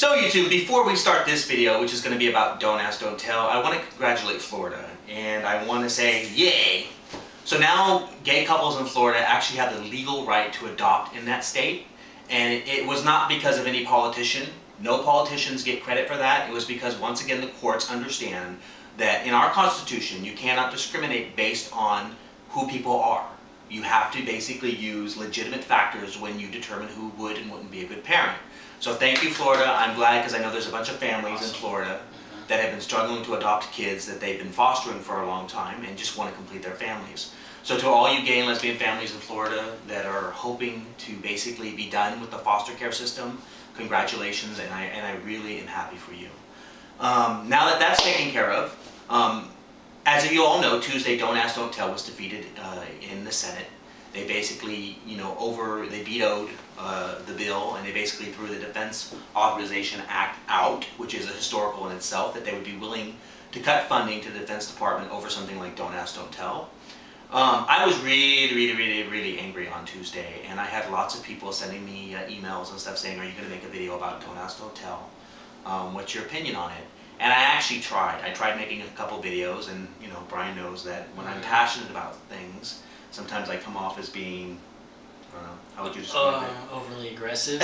So YouTube, before we start this video, which is going to be about Don't Ask, Don't Tell, I want to congratulate Florida, and I want to say yay! So now gay couples in Florida actually have the legal right to adopt in that state, and it was not because of any politician. No politicians get credit for that. It was because, once again, the courts understand that in our Constitution, you cannot discriminate based on who people are. You have to basically use legitimate factors when you determine who would and wouldn't be a good parent. So thank you, Florida. I'm glad, because I know there's a bunch of families in Florida that have been struggling to adopt kids that they've been fostering for a long time and just want to complete their families. So to all you gay and lesbian families in Florida that are hoping to basically be done with the foster care system, congratulations, and I really am happy for you. Now that that's taken care of, as you all know, Tuesday Don't Ask, Don't Tell was defeated in the Senate. They basically, they vetoed the bill, and they basically threw the Defense Authorization Act out, which is a historical in itself, that they would be willing to cut funding to the Defense Department over something like Don't Ask, Don't Tell. I was really angry on Tuesday, and I had lots of people sending me emails and stuff saying, are you going to make a video about Don't Ask, Don't Tell? What's your opinion on it? And I actually tried. I tried making a couple videos, and Brian knows that when I'm passionate about things, sometimes I come off as being, I don't know, how would you describe it? Overly aggressive.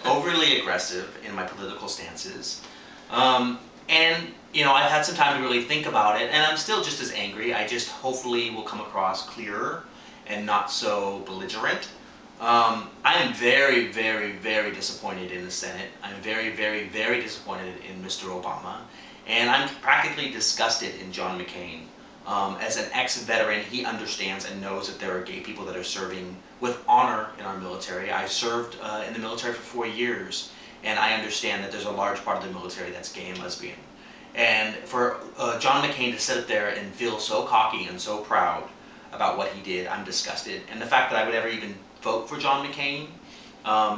Overly aggressive in my political stances. And, I've had some time to really think about it, and I'm still just as angry. I just hopefully will come across clearer and not so belligerent. I am very disappointed in the Senate. I'm very disappointed in Mr. Obama. And I'm practically disgusted in John McCain. As an ex-veteran, he understands and knows that there are gay people that are serving with honor in our military. I served in the military for 4 years, and I understand that there's a large part of the military that's gay and lesbian. And for John McCain to sit there and feel so cocky and so proud about what he did, I'm disgusted. And the fact that I would ever even vote for John McCain,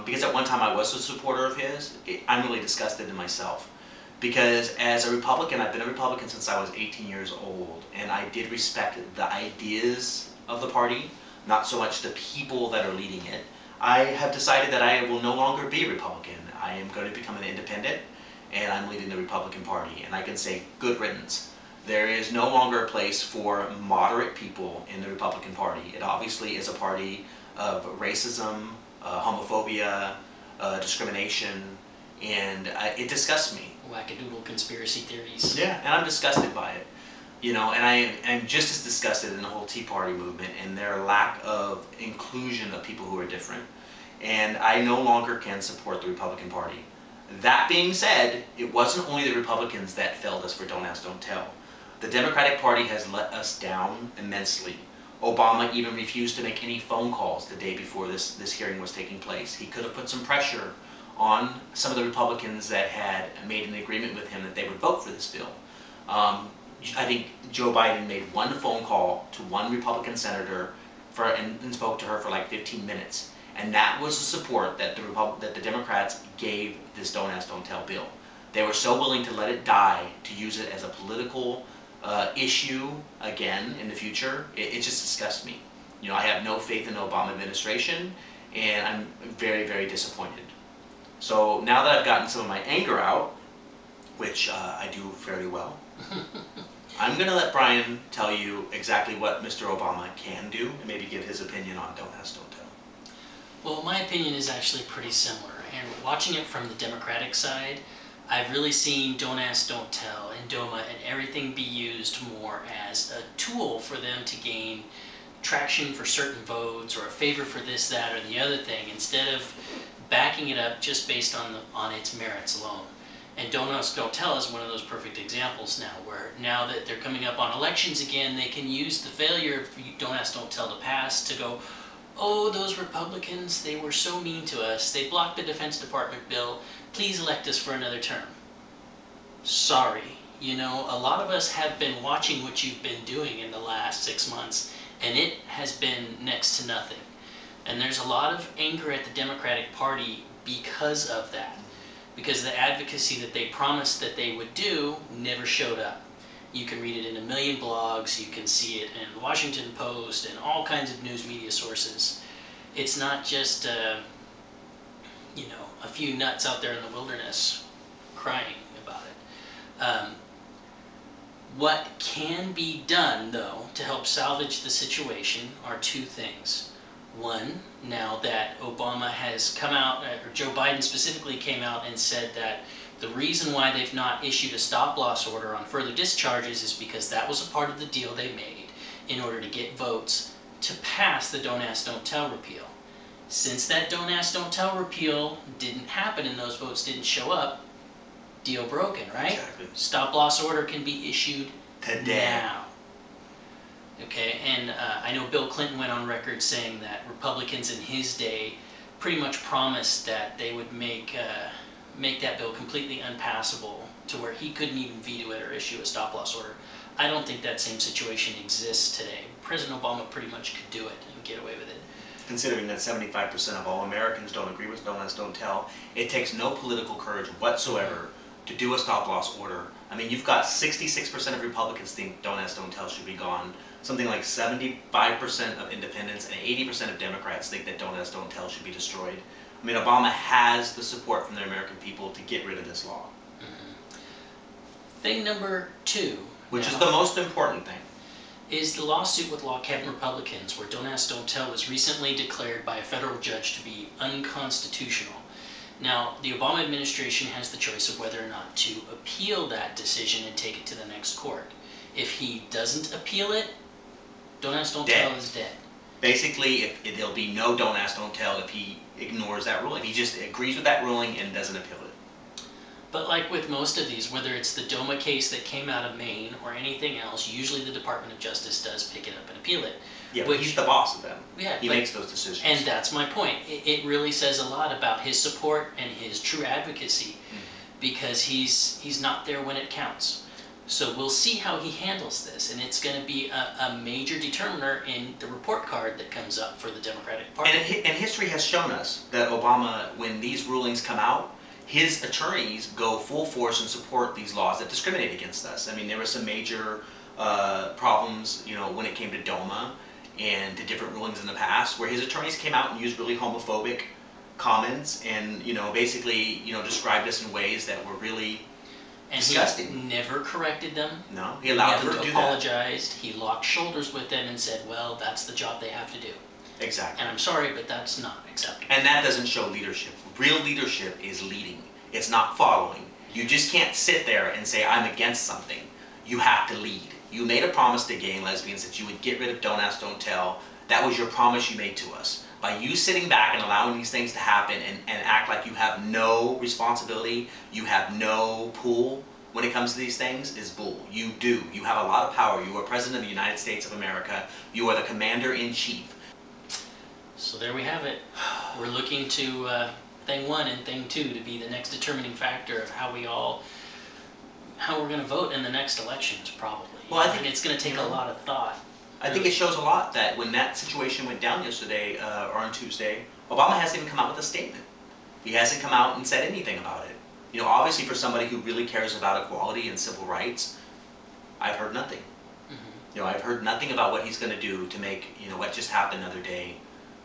because at one time I was a supporter of his, I'm really disgusted in myself. Because as a Republican, I've been a Republican since I was 18 years old, and I did respect the ideas of the party, not so much the people that are leading it. I have decided that I will no longer be a Republican. I am going to become an independent, and I'm leaving the Republican Party, and I can say good riddance. There is no longer a place for moderate people in the Republican Party. It obviously is a party of racism, homophobia, discrimination, and it disgusts me. Wackadoodle conspiracy theories. Yeah, and I'm disgusted by it. And I am just as disgusted in the whole Tea Party movement and their lack of inclusion of people who are different. And I no longer can support the Republican Party. That being said, it wasn't only the Republicans that failed us for Don't Ask, Don't Tell. The Democratic Party has let us down immensely. Obama even refused to make any phone calls the day before this hearing was taking place. He could have put some pressure on some of the Republicans that had made an agreement with him that they would vote for this bill. I think Joe Biden made one phone call to one Republican senator and spoke to her for like 15 minutes. And that was the support that the Democrats gave this Don't Ask, Don't Tell bill. They were so willing to let it die, to use it as a political issue again in the future. It just disgusts me. I have no faith in the Obama administration, and I'm very disappointed. So now that I've gotten some of my anger out, which I do fairly well, I'm going to let Brian tell you exactly what Mr. Obama can do and maybe give his opinion on Don't Ask, Don't Tell. Well, my opinion is actually pretty similar, and watching it from the Democratic side, I've really seen Don't Ask, Don't Tell and DOMA and everything be used more as a tool for them to gain traction for certain votes or a favor for this, that, or the other thing, instead of backing it up just based on its merits alone. And Don't Ask, Don't Tell is one of those perfect examples now, where now that they're coming up on elections again, they can use the failure of Don't Ask, Don't Tell to pass to go, oh, those Republicans, they were so mean to us. They blocked the Defense Department bill. Please elect us for another term. Sorry. A lot of us have been watching what you've been doing in the last 6 months, and it has been next to nothing. And there's a lot of anger at the Democratic Party because of that. Because the advocacy that they promised that they would do never showed up. You can read it in a million blogs, you can see it in the Washington Post and all kinds of news media sources. It's not just, a few nuts out there in the wilderness crying about it. What can be done, though, to help salvage the situation are two things. One, now that Obama has come out, or Joe Biden specifically came out and said that the reason why they've not issued a stop-loss order on further discharges is because that was a part of the deal they made in order to get votes to pass the Don't Ask, Don't Tell repeal. Since that Don't Ask, Don't Tell repeal didn't happen and those votes didn't show up, deal broken, right? Exactly. Stop-loss order can be issued Today. now. Okay, and I know Bill Clinton went on record saying that Republicans in his day pretty much promised that they would make that bill completely unpassable to where he couldn't even veto it or issue a stop-loss order. I don't think that same situation exists today. President Obama pretty much could do it and get away with it. Considering that 75% of all Americans don't agree with Don't Ask, Don't Tell, it takes no political courage whatsoever to do a stop-loss order. I mean, you've got 66% of Republicans think Don't Ask, Don't Tell should be gone. Something like 75% of independents and 80% of Democrats think that Don't Ask, Don't Tell should be destroyed. I mean, Obama has the support from the American people to get rid of this law. Thing number two, which is the most important thing, is the lawsuit with log-cabin Republicans where Don't Ask, Don't Tell was recently declared by a federal judge to be unconstitutional. Now, the Obama administration has the choice of whether or not to appeal that decision and take it to the next court. If he doesn't appeal it, Don't Ask, Don't Tell is dead. Basically, there'll be no Don't Ask, Don't Tell if he ignores that ruling. If he just agrees with that ruling and doesn't appeal it. But like with most of these, whether it's the DOMA case that came out of Maine or anything else, usually the Department of Justice does pick it up and appeal it. Yeah, but he's the boss of them. Yeah, he makes those decisions. And that's my point. It really says a lot about his support and his true advocacy, because he's not there when it counts. So we'll see how he handles this, and it's going to be a major determiner in the report card that comes up for the Democratic Party. And history has shown us that Obama, when these rulings come out, his attorneys go full force and support these laws that discriminate against us. I mean, there were some major problems, you know, when it came to DOMA and to different rulings in the past, where his attorneys came out and used really homophobic comments and, you know, basically, you know, described us in ways that were really disgusting. He never corrected them. No, he allowed them to do that. Apologized. He locked shoulders with them and said, well, that's the job they have to do. Exactly. And I'm sorry, but that's not acceptable. And that doesn't show leadership. Real leadership is leading. It's not following. You just can't sit there and say, I'm against something. You have to lead. You made a promise to gay and lesbians that you would get rid of Don't Ask, Don't Tell. That was your promise you made to us. By you sitting back and allowing these things to happen and act like you have no responsibility, you have no pull when it comes to these things, is bull. You do. You have a lot of power. You are President of the United States of America. You are the Commander-in-Chief. So there we have it. We're looking to thing one and thing two to be the next determining factor of how we're going to vote in the next elections, probably. Well, I think it's going to take a lot of thought. I think it shows a lot that when that situation went down yesterday or on Tuesday, Obama hasn't even come out with a statement. He hasn't come out and said anything about it. You know, obviously for somebody who really cares about equality and civil rights, I've heard nothing. You know, I've heard nothing about what he's going to do to make, you know, what just happened the other day,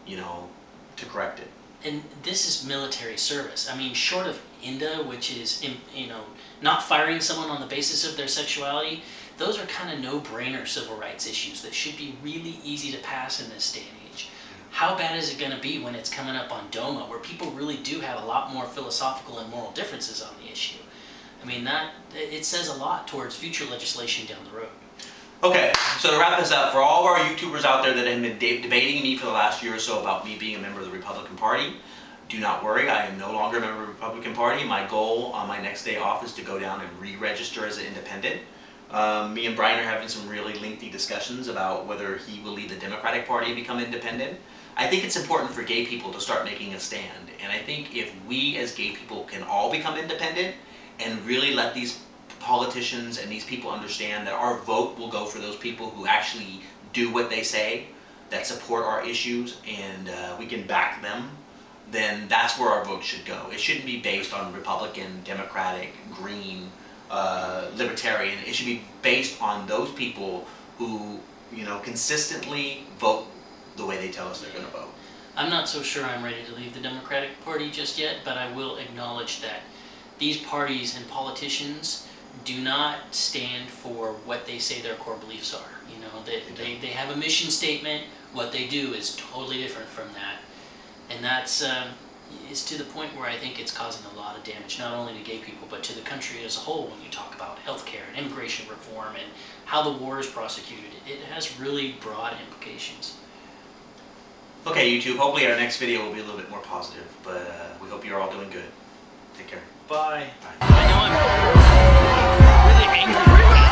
you know, to correct it. And this is military service. I mean, short of INDA, which is, you know, not firing someone on the basis of their sexuality, those are kind of no-brainer civil rights issues that should be really easy to pass in this day and age. How bad is it going to be when it's coming up on DOMA, where people really do have a lot more philosophical and moral differences on the issue? I mean, it says a lot towards future legislation down the road. Okay, so to wrap this up, for all of our YouTubers out there that have been debating me for the last year or so about me being a member of the Republican Party, do not worry, I am no longer a member of the Republican Party. My goal on my next day off is to go down and re-register as an independent. Me and Brian are having some really lengthy discussions about whether he will leave the Democratic Party and become independent. I think it's important for gay people to start making a stand, and I think if we as gay people can all become independent and really let these politicians and these people understand that our vote will go for those people who actually do what they say, that support our issues, and we can back them, then that's where our vote should go. It shouldn't be based on Republican, Democratic, Green, Libertarian. It should be based on those people who, you know, consistently vote the way they tell us they're going to vote. I'm not so sure I'm ready to leave the Democratic Party just yet, but I will acknowledge that these parties and politicians do not stand for what they say their core beliefs are. You know, they have a mission statement. What they do is totally different from that. And that's is to the point where I think it's causing a lot of damage, not only to gay people, but to the country as a whole. When you talk about healthcare and immigration reform and how the war is prosecuted, it has really broad implications. Okay, YouTube, hopefully our next video will be a little bit more positive, but we hope you're all doing good. Take care. Bye. Bye. I know I'm really angry right now.